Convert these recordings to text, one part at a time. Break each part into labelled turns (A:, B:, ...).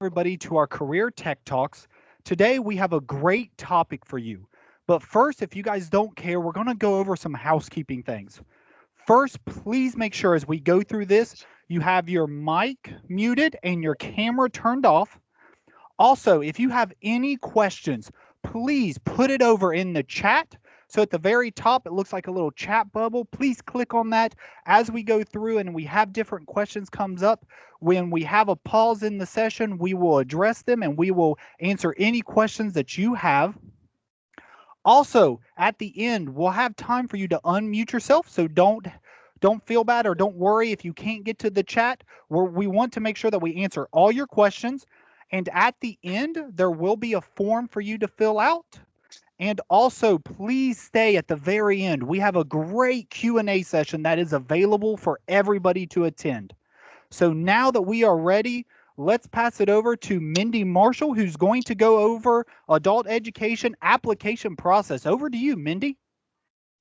A: everybody to our Career Tech Talks. Today we have a great topic for you. But first, if you guys don't care, we're going to go over some housekeeping things. First, please make sure as we go through this, you have your mic muted and your camera turned off. Also, if you have any questions, please put it over in the chat. So at the very top, it looks like a little chat bubble. Please click on that as we go through and we have different questions comes up. When we have a pause in the session, we will address them and we will answer any questions that you have. Also, at the end, we'll have time for you to unmute yourself, so don't feel bad or don't worry if you can't get to the chat. We want to make sure that we answer all your questions. And at the end, there will be a form for you to fill out. And also, please stay at the very end. We have a great Q&A session that is available for everybody to attend. So now that we are ready, let's pass it over to Mindy Marshall, who's going to go over adult education application process. Over to you, Mindy.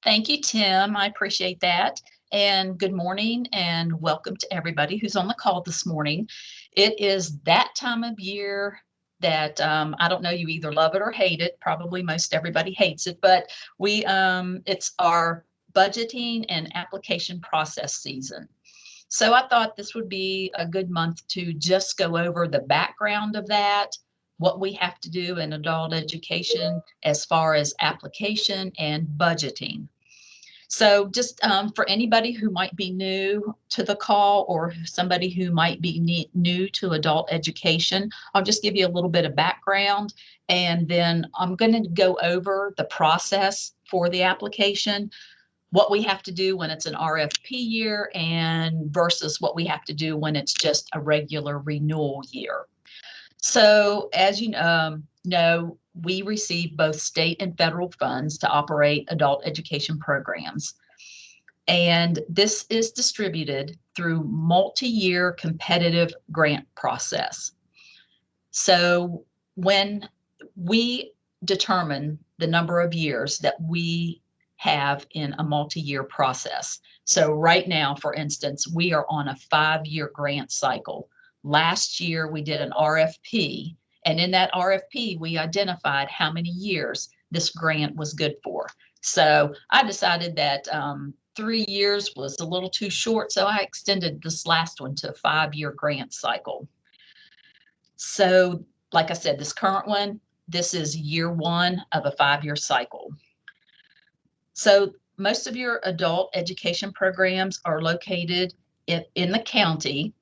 B: Thank you, Tim. I appreciate that. And good morning and welcome to everybody who's on the call this morning. It is that time of year that I don't know, you either love it or hate it. Probably most everybody hates it, but it's our budgeting and application process season. So I thought this would be a good month to just go over the background of that, what we have to do in adult education as far as application and budgeting. So just for anybody who might be new to the call or somebody who might be new to adult education, I'll just give you a little bit of background and then I'm going to go over the process for the application, what we have to do when it's an RFP year and versus what we have to do when it's just a regular renewal year. So as you know, we receive both state and federal funds to operate adult education programs. And this is distributed through multi-year competitive grant process. So when we determine the number of years that we have in a multi-year process. So right now, for instance, we are on a 5-year grant cycle. Last year, we did an RFP, and in that RFP, we identified how many years this grant was good for. So I decided that 3 years was a little too short, so I extended this last one to a 5-year grant cycle. So like I said, this current one, this is year 1 of a 5-year cycle. So most of your adult education programs are located in the county.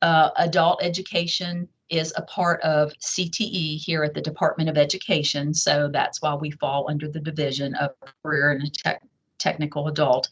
B: Adult education is a part of CTE here at the Department of Education. So that's why we fall under the division of career and technical adult.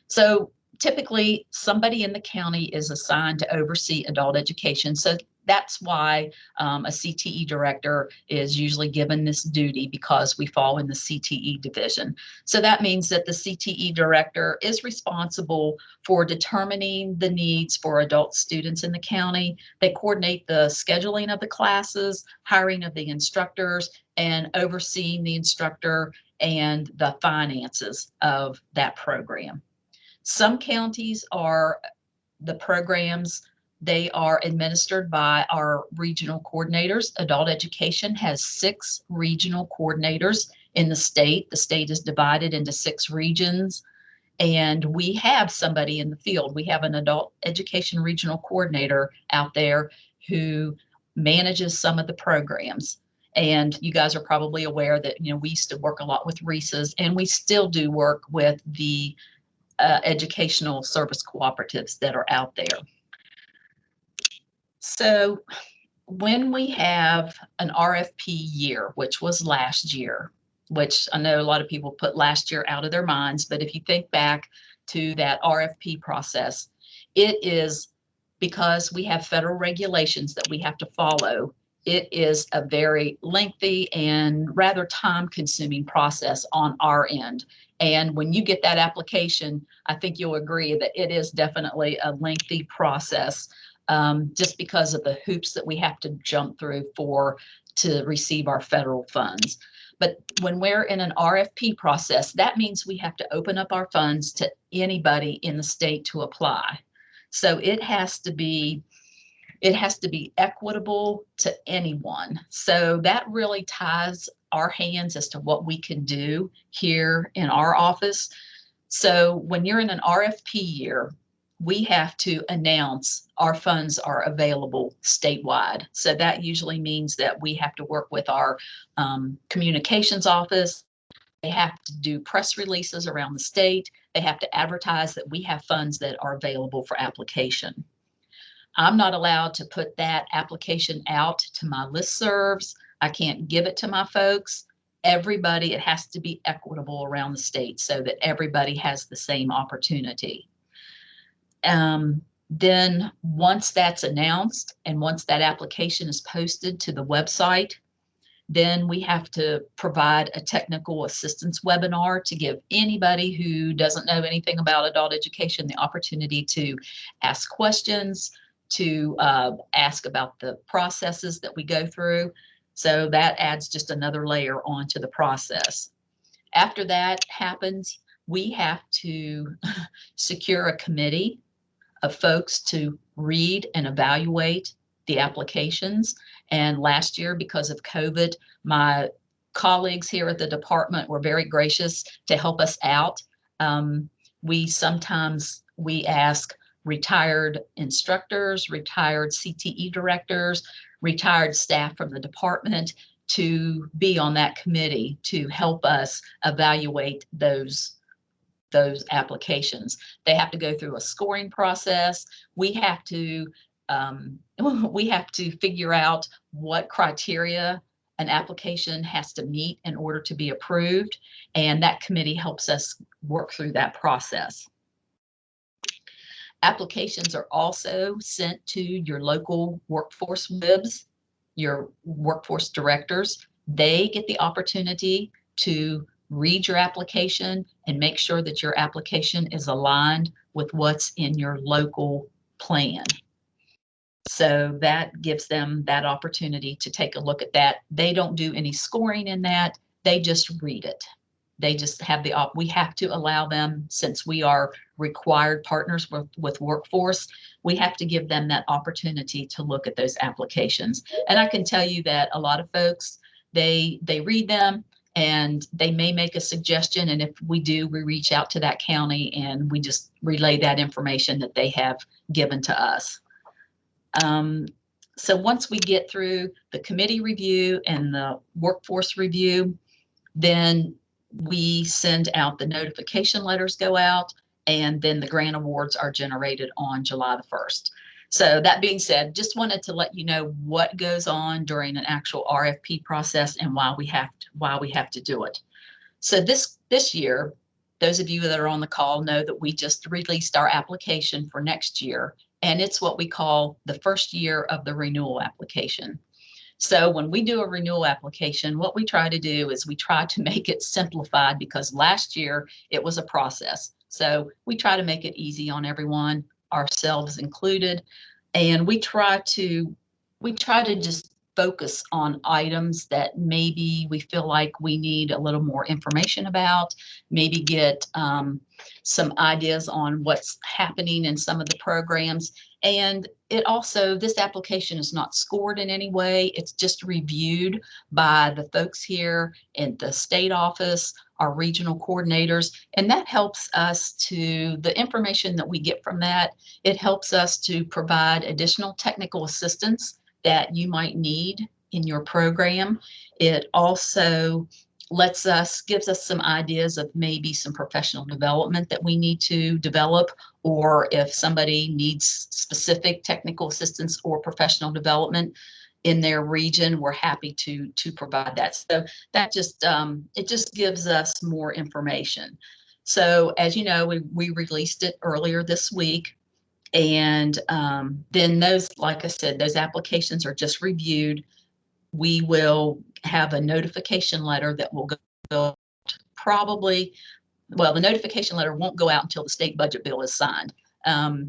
B: So typically somebody in the county is assigned to oversee adult education. So that's why a CTE director is usually given this duty because we fall in the CTE division. So that means that the CTE director is responsible for determining the needs for adult students in the county. They coordinate the scheduling of the classes, hiring of the instructors, and overseeing the instructor and the finances of that program. Some counties are the programs. They are administered by our regional coordinators. Adult education has 6 regional coordinators in the state. The state is divided into 6 regions, and we have somebody in the field. We have an adult education regional coordinator out there who manages some of the programs. And you guys are probably aware that, we used to work a lot with RESAs, and we still do work with the educational service cooperatives that are out there. So when we have an RFP year, which was last year, which I know a lot of people put last year out of their minds, but if you think back to that RFP process, it is because we have federal regulations that we have to follow. It is a very lengthy and rather time-consuming process on our end. And when you get that application, I think you'll agree that it is definitely a lengthy process. Just because of the hoops that we have to jump through to receive our federal funds. But when we're in an RFP process, that means we have to open up our funds to anybody in the state to apply. So it has to be It has to be equitable to anyone. So that really ties our hands as to what we can do here in our office. So when you're in an RFP year, we have to announce our funds are available statewide. So that usually means that we have to work with our communications office. They have to do press releases around the state. They have to advertise that we have funds that are available for application. I'm not allowed to put that application out to my listservs. I can't give it to my folks. Everybody, it has to be equitable around the state so that everybody has the same opportunity. Then once that's announced and once that application is posted to the website, then we have to provide a technical assistance webinar to give anybody who doesn't know anything about adult education the opportunity to ask questions, to ask about the processes that we go through. So that adds just another layer onto the process. After that happens, we have to secure a committee of folks to read and evaluate the applications. And last year, because of COVID, my colleagues here at the department were very gracious to help us out. We ask retired instructors, retired CTE directors, retired staff from the department to be on that committee to help us evaluate those applications. They have to go through a scoring process. We have to figure out what criteria an application has to meet in order to be approved, and that committee helps us work through that process. Applications are also sent to your local workforce WIBs, your workforce directors. They get the opportunity to read your application and make sure that your application is aligned with what's in your local plan. So that gives them that opportunity to take a look at that. They don't do any scoring in that. They just read it. They just have we have to allow them, since we are required partners with workforce, we have to give them that opportunity to look at those applications. And I can tell you that a lot of folks, they read them and they may make a suggestion. And if we do, we reach out to that county and we just relay that information that they have given to us. So once we get through the committee review and the workforce review, then we send out the notification letters go out, and then the grant awards are generated on July the 1st. So that being said, just wanted to let you know what goes on during an actual RFP process and why we have to do it. So this year, those of you that are on the call know that we just released our application for next year, and it's what we call the first year of the renewal application. So when we do a renewal application, what we try to do is we try to make it simplified, because last year it was a process. So we try to make it easy on everyone, ourselves included. And we try to just focus on items that maybe we feel like we need a little more information about, maybe get some ideas on what's happening in some of the programs. And it also, this application is not scored in any way. It's just reviewed by the folks here in the state office, our regional coordinators, and that helps us to, the information that we get from that, it helps us to provide additional technical assistance that you might need in your program. It also gives us some ideas of maybe some professional development that we need to develop, or if somebody needs specific technical assistance or professional development in their region, we're happy to provide that. So that just, it just gives us more information. So as you know, we released it earlier this week. And then those, like I said, those applications are just reviewed. We will have a notification letter that will go probably, well, the notification letter won't go out until the state budget bill is signed.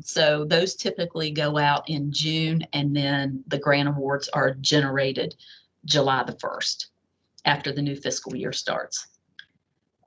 B: So those typically go out in June, and then the grant awards are generated July the 1st after the new fiscal year starts.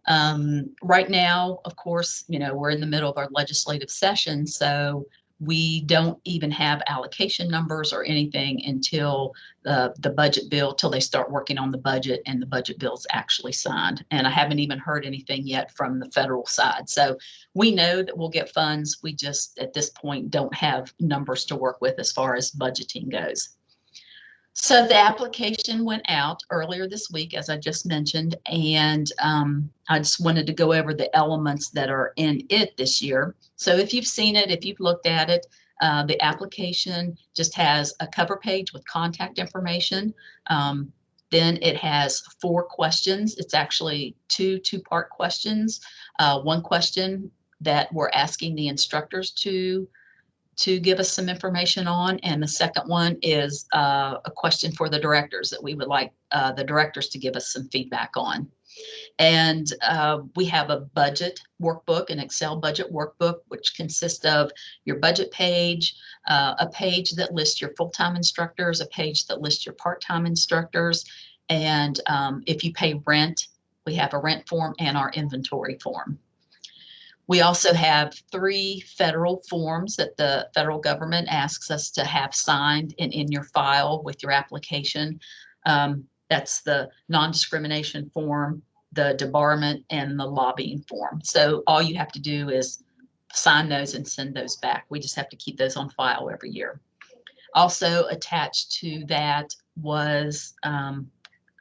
B: Right now, of course, you know, we're in the middle of our legislative session, so We don't even have allocation numbers or anything until the budget bill, till they start working on the budget and the budget bill's actually signed. And I haven't even heard anything yet from the federal side. So we know that we'll get funds. We just, at this point, don't have numbers to work with as far as budgeting goes. So the application went out earlier this week, as I just mentioned, and I just wanted to go over the elements that are in it this year. So if you've seen it, if you've looked at it, the application just has a cover page with contact information. Then it has 4 questions. It's actually two-part questions. One question that we're asking the instructors to give us some information on. And the second one is a question for the directors that we would like the directors to give us some feedback on. And we have a budget workbook, an Excel budget workbook, which consists of your budget page, a page that lists your full-time instructors, a page that lists your part-time instructors. And if you pay rent, we have a rent form and our inventory form. We also have 3 federal forms that the federal government asks us to have signed and in your file with your application. That's the non-discrimination form, the debarment, and the lobbying form. So all you have to do is sign those and send those back. We just have to keep those on file every year. Also attached to that was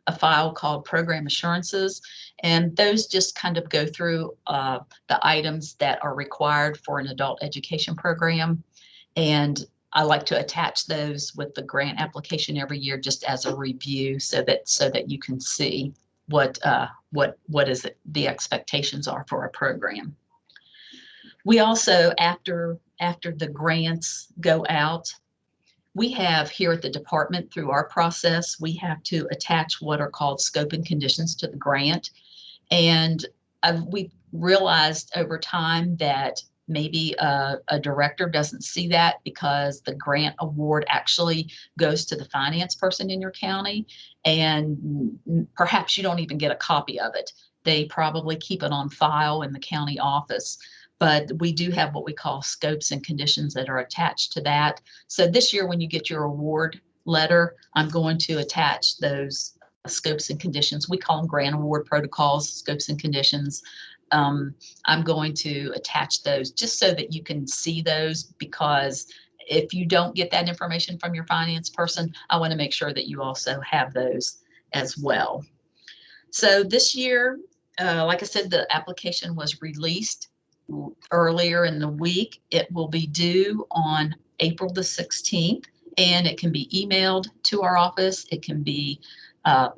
B: a file called Program Assurances, and those just kind of go through the items that are required for an adult education program. And I like to attach those with the grant application every year, just as a review, so that you can see what is it, the expectations are for a program. We also, after the grants go out, we have here at the department, through our process, we have to attach what are called scope and conditions to the grant. And we've realized over time that maybe a director doesn't see that, because the grant award actually goes to the finance person in your county, and perhaps you don't even get a copy of it. They probably keep it on file in the county office. But we do have what we call scopes and conditions that are attached to that. So this year, when you get your award letter, I'm going to attach those scopes and conditions. We call them grant award protocols, scopes and conditions. I'm going to attach those just so that you can see those, because if you don't get that information from your finance person, I want to make sure that you also have those as well. So this year, like I said, the application was released earlier in the week. It will be due on April the 16th, and it can be emailed to our office. It can be,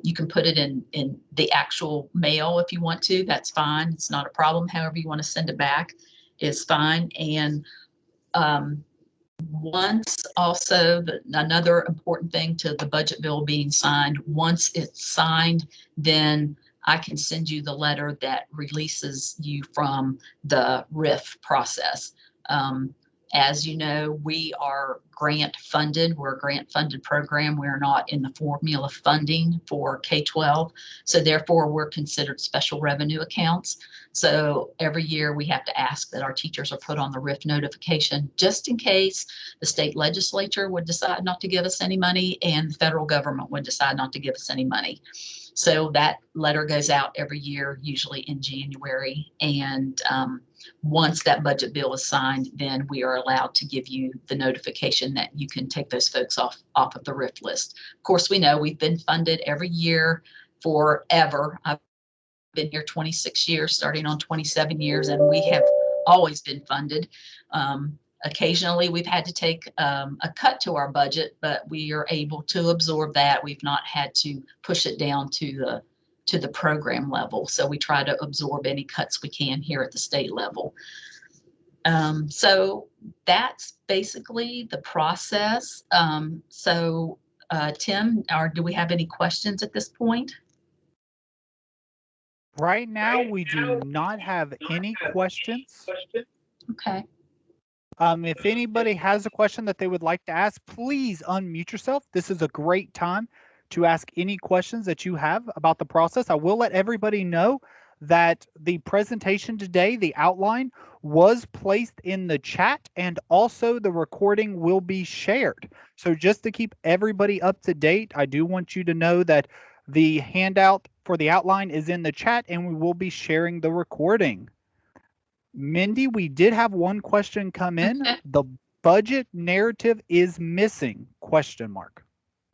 B: you can put it in the actual mail if you want to. That's fine. It's not a problem. However you want to send it back is fine. And once also, another important thing to the budget bill being signed, once it's signed, then I can send you the letter that releases you from the RIF process. As you know, we are grant funded. We're a grant funded program. We're not in the formula funding for K-12. So therefore, we're considered special revenue accounts. So every year we have to ask that our teachers are put on the RIF notification, just in case the state legislature would decide not to give us any money and the federal government would decide not to give us any money. So that letter goes out every year, usually in January. And once that budget bill is signed, then we are allowed to give you the notification that you can take those folks off of the RIF list. Of course, we know we've been funded every year forever. I've been here 26 years, starting on 27 years, and we have always been funded. Occasionally, we've had to take a cut to our budget, but we are able to absorb that. We've not had to push it down to the program level. So we try to absorb any cuts we can here at the state level. So that's basically the process. Tim, do we have any questions at this point?
A: Right now, we do not have any questions.
B: Okay.
A: If anybody has a question that they would like to ask, please unmute yourself. This is a great time to ask any questions that you have about the process. I will let everybody know that the presentation today, the outline, was placed in the chat, and also the recording will be shared. So just to keep everybody up to date, I do want you to know that the handout for the outline is in the chat, and we will be sharing the recording. Mindy, we did have one question come in.
B: Okay.
A: The budget narrative is missing, question mark.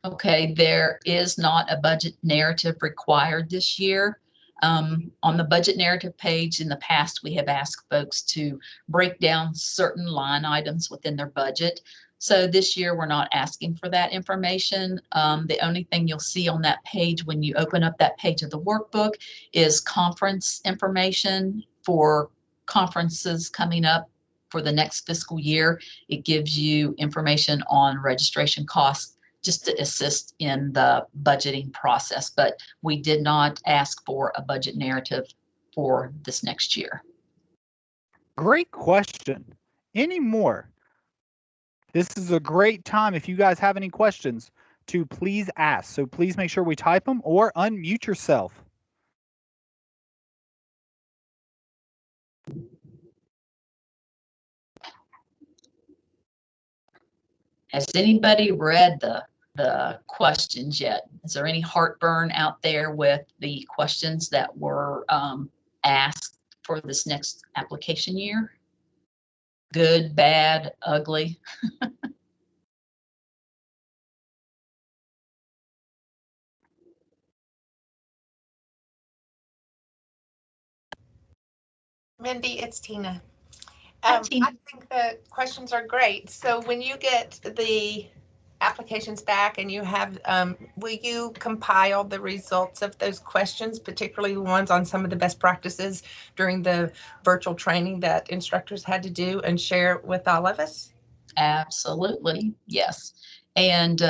B: Okay, there is not a budget narrative required this year. On the budget narrative page in the past, we have asked folks to break down certain line items within their budget. So this year, we're not asking for that information. The only thing you'll see on that page when you open up that page of the workbook is conference information for conferences coming up for the next fiscal year. It gives you information on registration costs just to assist in the budgeting process, but we did not ask for a budget narrative for this next year.
A: Great question. Any more? This is a great time, if you guys have any questions, to please ask. So please make sure we type them or unmute yourself.
B: Has anybody read the questions yet? Is there any heartburn out there with the questions that were asked for this next application year? Good, bad, ugly?
C: Mindy, it's Tina.
B: Hi, Tina.
C: I think the questions are great. So when you get the applications back and you have, will you compile the results of those questions, particularly the ones on some of the best practices during the virtual training that instructors had to do, and share it with all of us?
B: Absolutely, yes. And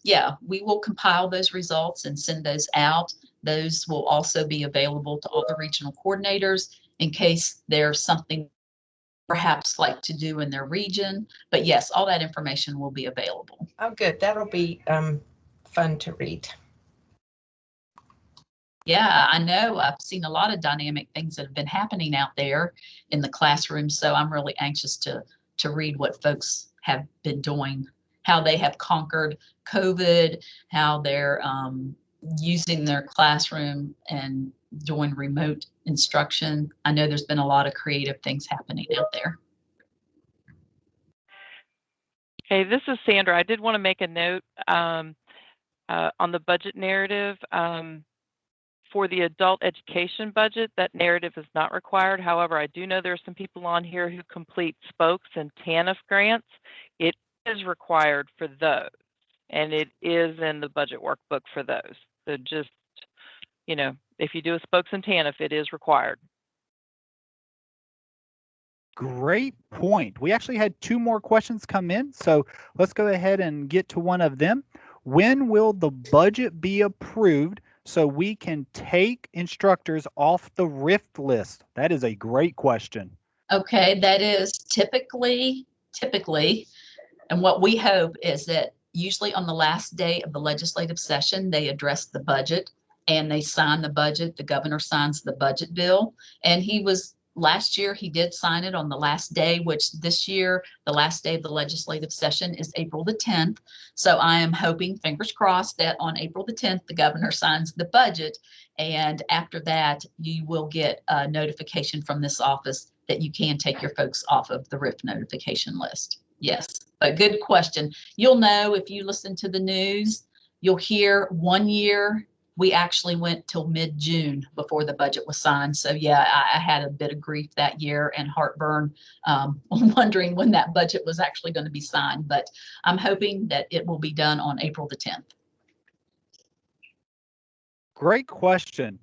B: yeah, we will compile those results and send those out. Those will also be available to all the regional coordinators in case there's something perhaps like to do in their region. But yes, all that information will be available.
C: Oh, good. That'll be fun to read.
B: Yeah, I know. I've seen a lot of dynamic things that have been happening out there in the classroom. So I'm really anxious to read what folks have been doing, how they have conquered COVID, how they're using their classroom and doing remote instruction. I know there's been a lot of creative things happening out there.
D: Hey, this is Sandra. I did want to make a note on the budget narrative. For the adult education budget, that narrative is not required. However, I do know there are some people on here who complete spokes and TANF grants. It is required for those, and it is in the budget workbook for those. So just, you know, if you do a spokes and TANF, it is required.
A: Great point. We actually had two more questions come in, so let's go ahead and get to one of them. When will the budget be approved so we can take instructors off the RIFT list? That is a great question.
B: Okay, that is typically, and what we hope is that usually on the last day of the legislative session, they address the budget and they sign the budget. The governor signs the budget bill, and last year he did sign it on the last day, which this year, the last day of the legislative session is April the 10th. So I am hoping, fingers crossed, that on April the 10th, the governor signs the budget. And after that, you will get a notification from this office that you can take your folks off of the RIF notification list. Yes, but good question. You'll know if you listen to the news, you'll hear 1 year we actually went till mid-June before the budget was signed. So yeah, I had a bit of grief that year and heartburn, wondering when that budget was actually going to be signed. But I'm hoping that it will be done on April the 10th.
A: Great question.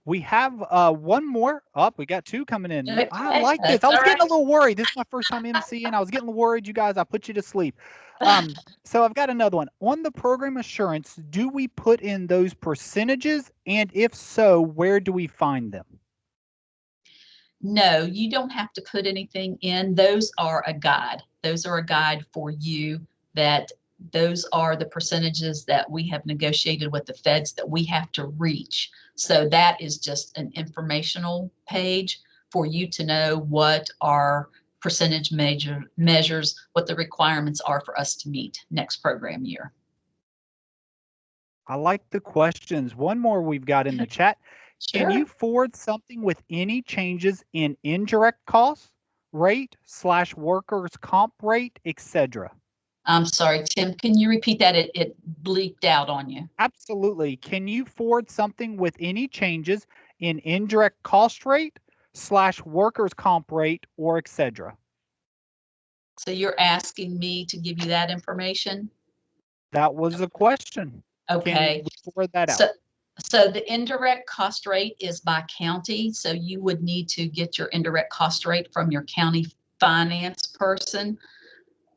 A: We have one more up. We got two coming in.
B: Okay,
A: I like this. I was getting a little worried. This is my first time emceeing. I was getting a little worried, you guys. I put you to sleep. So I've got another one. On the program assurance, do we put in those percentages? And if so, where do we find them?
B: No, you don't have to put anything in. Those are a guide. Those are a guide for you that those are the percentages that we have negotiated with the feds that we have to reach. So that is just an informational page for you to know what our percentage measures, what the requirements are for us to meet next program year.
A: I like the questions. One more we've got in the chat. Can you forward something with any changes in indirect costs, rate / workers' comp rate, etc.?
B: I'm sorry, Tim, can you repeat that? It bleeped out on you.
A: Absolutely. Can you forward something with any changes in indirect cost rate / workers' comp rate or etc.?
B: So you're asking me to give you that information?
A: That was a question.
B: Okay.
A: Can we forward that out?
B: So the indirect cost rate is by county. So you would need to get your indirect cost rate from your county finance person.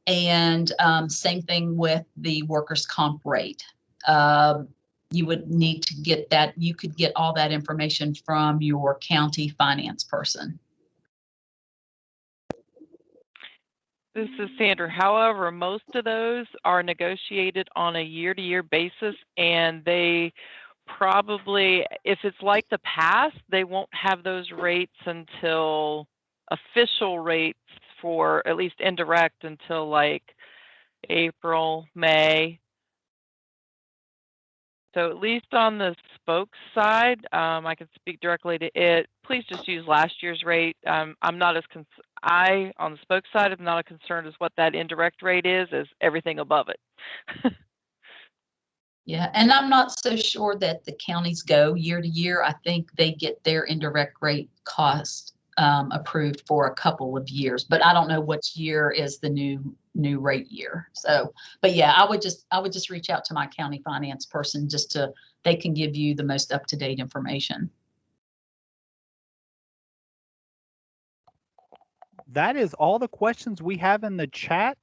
B: And same thing with the workers' comp rate. You would need to get that. You could get all that information from your county finance person.
D: This is Sandra. However, most of those are negotiated on a year-to-year basis, and they probably, if it's like the past, they won't have those rates until official rates for at least indirect until like April, May. So at least on the spokes side, I can speak directly to it. Please just use last year's rate. I'm not as on the spokes side, I'm not as concerned as what that indirect rate is as everything above it.
B: Yeah, and I'm not so sure that the counties go year to year. I think they get their indirect rate cost approved for a couple of years, but I don't know which year is the new rate year. So, but yeah, I would just reach out to my county finance person they can give you the most up-to-date information.
A: That is all the questions we have in the chat.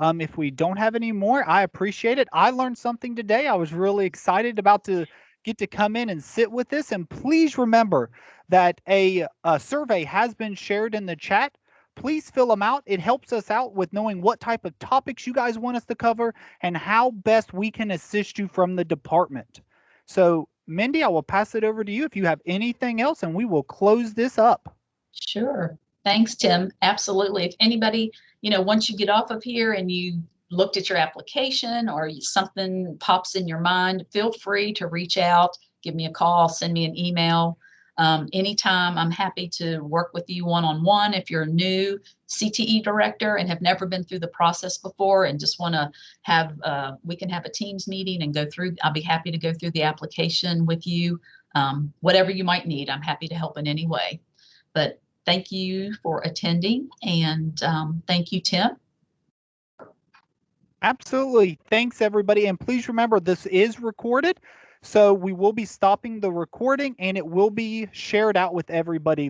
A: If we don't have any more, I appreciate it. I learned something today. I was really excited about to get to come in and sit with this. And please remember that a survey has been shared in the chat. Please fill them out. It helps us out with knowing what type of topics you guys want us to cover and how best we can assist you from the department. So, Mindy, I will pass it over to you if you have anything else, and we will close this up.
B: Sure. Thanks, Tim. Absolutely. If anybody, once you get off of here and you looked at your application or something pops in your mind, feel free to reach out, give me a call, send me an email. Anytime. I'm happy to work with you one-on-one. If you're a new CTE director and have never been through the process before and just want to have, we can have a Teams meeting and go through, I'll be happy to go through the application with you. Whatever you might need, I'm happy to help in any way. But thank you for attending, and thank you, Tim.
A: Absolutely. Thanks, everybody. And please remember, this is recorded, so we will be stopping the recording, and it will be shared out with everybody